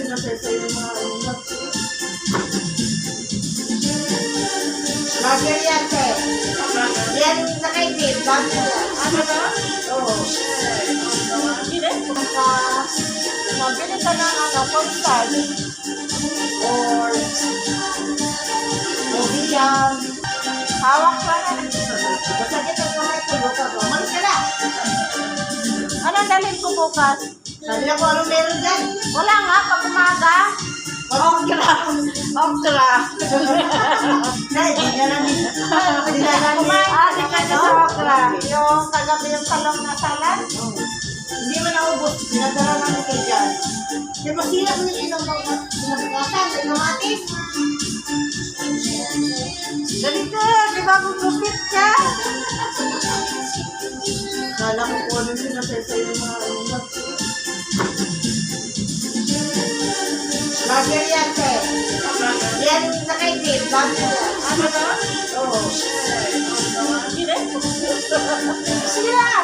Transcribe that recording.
sinasaysayo yung mga ulat. Lager yan, te. Yan nakaitid. Lager yan. Ano na? Oo. Hindi rin. Mabili ka ng cornstarch or obigan. Hawak pa na. Basta kita kamay ko, luka ko. Malis ka na. Anong dalhin ko bukas? Sabi na ko, anong meron dyan? Wala nga, pag umaga. Okra. Okra. Nay, di nga lang. Di nga lang. Di ka na sa okra. Yung kagabi yung talong na salad. Hindi mo naubos. Sinadala namin kayo dyan. Di ba sila mo yung ilang mga sinabukatan? Ay, kamatis. Ganito, di ba gugupit ka? Kala ko kung ano sinasaysayo yung mga ulat. Lager yan, te. Yan nakaitid. Lager yan. Ano na? Oo. Hindi rin. Sila!